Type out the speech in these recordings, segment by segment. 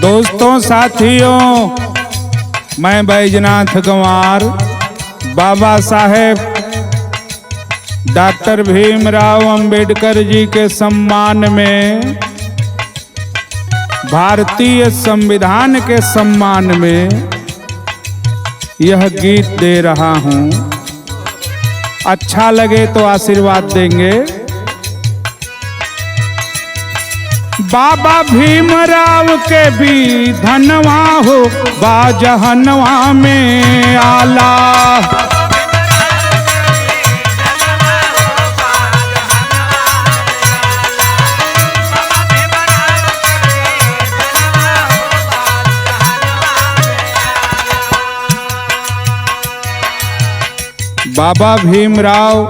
दोस्तों साथियों, मैं बैजनाथ गंवार बाबा साहेब डॉक्टर भीमराव अंबेडकर जी के सम्मान में, भारतीय संविधान के सम्मान में यह गीत दे रहा हूं। अच्छा लगे तो आशीर्वाद देंगे। बाबा भीमराव के भी धनवा हो बाजहनवा में आला। बाबा भीमराव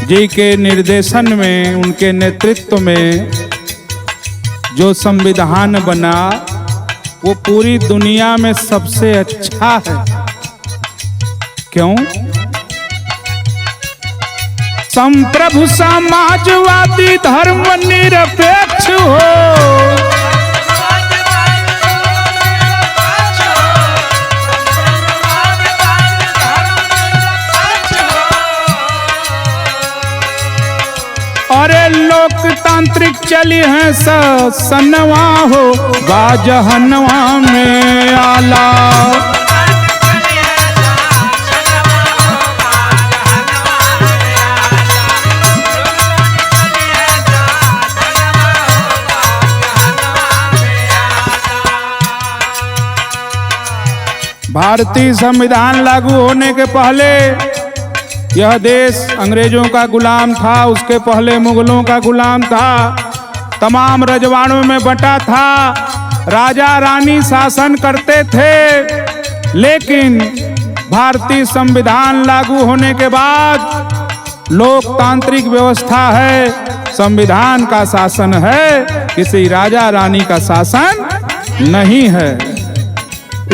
जी के निर्देशन में, उनके नेतृत्व में जो संविधान बना वो पूरी दुनिया में सबसे अच्छा है। क्यों? संप्रभु समाजवादी धर्म निरपेक्ष हो, अरे लोकतांत्रिक चली है सनवा हो बाजहनवा में आला। भारतीय संविधान लागू होने के पहले यह देश अंग्रेजों का गुलाम था, उसके पहले मुगलों का गुलाम था, तमाम रजवाड़ों में बटा था, राजा रानी शासन करते थे। लेकिन भारतीय संविधान लागू होने के बाद लोकतांत्रिक व्यवस्था है, संविधान का शासन है, किसी राजा रानी का शासन नहीं है।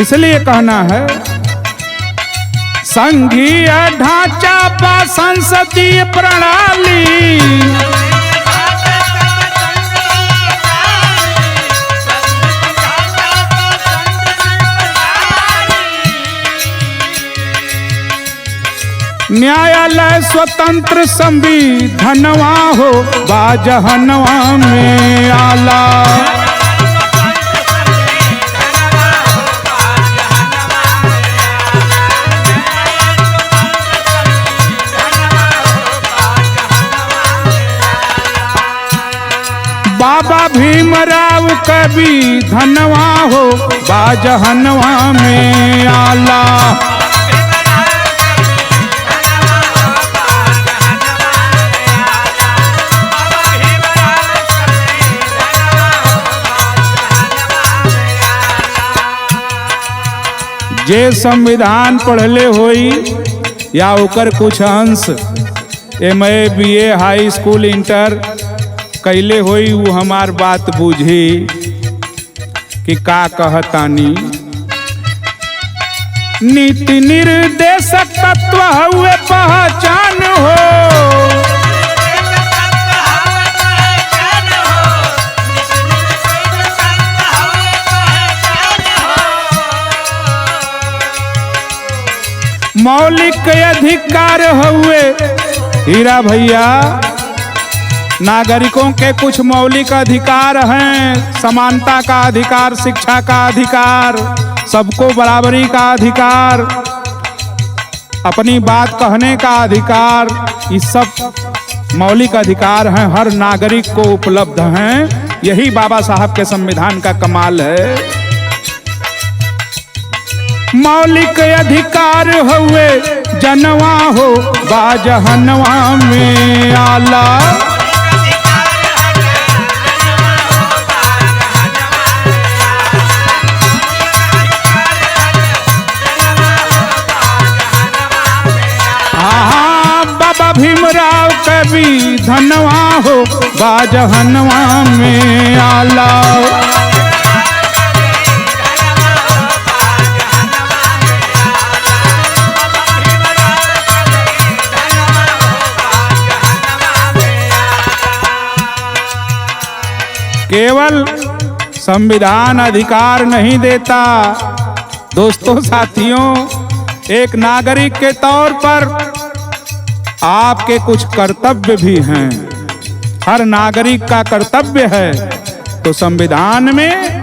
इसलिए कहना है, संघीय ढांचा पा संसदीय प्रणाली, न्यायालय स्वतंत्र संविधानवा हो बाजहनवा में आला। बाबा भीमराव कभी धनवा हो बाजहनवा में आला। जे संविधान पढ़ले होई या ओकर कुछ अंश MA BA हाई स्कूल इंटर कैले होई, वो हमार बात बूझी कि का कहतानी। नीति निर्देशक तत्व हुए पहचान हो, मौलिक अधिकार हुए। हीरा भैया, नागरिकों के कुछ मौलिक अधिकार हैं, समानता का अधिकार, शिक्षा का अधिकार, सबको बराबरी का अधिकार, अपनी बात कहने का अधिकार, ये सब मौलिक अधिकार हैं, हर नागरिक को उपलब्ध हैं। यही बाबा साहब के संविधान का कमाल है। मौलिक अधिकार हुए जनवा हो बाजहनवा में आला। बाबा भीमराव कभी धनवा हो बाजहनवा में आला। केवल संविधान अधिकार नहीं देता। दोस्तों साथियों, एक नागरिक के तौर पर आपके कुछ कर्तव्य भी हैं। हर नागरिक का कर्तव्य है। तो संविधान में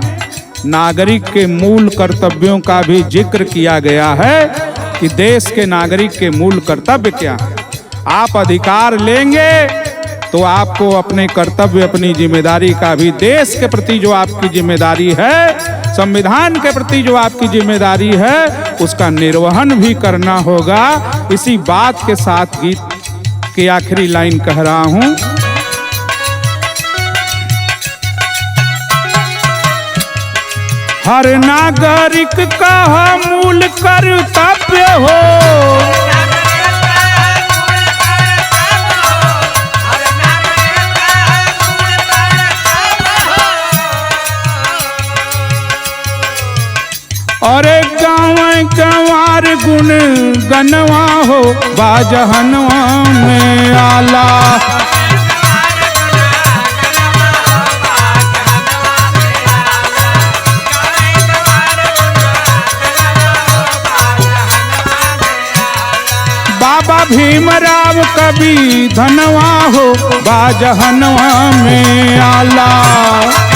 नागरिक के मूल कर्तव्यों का भी जिक्र किया गया है कि देश के नागरिक के मूल कर्तव्य क्या है। आप अधिकार लेंगे तो आपको अपने कर्तव्य, अपनी जिम्मेदारी का भी, देश के प्रति जो आपकी जिम्मेदारी है, संविधान के प्रति जो आपकी जिम्मेदारी है, उसका निर्वहन भी करना होगा। इसी बात के साथ गीत की आखिरी लाइन कह रहा हूं। हर नागरिक का मूल कर्तव्य हो, और गाँव गंवार गुण गनवा हो, बाजहनवा में आला। बाबा भीमराव कवि धनवा हो, बाजहनवा में आला।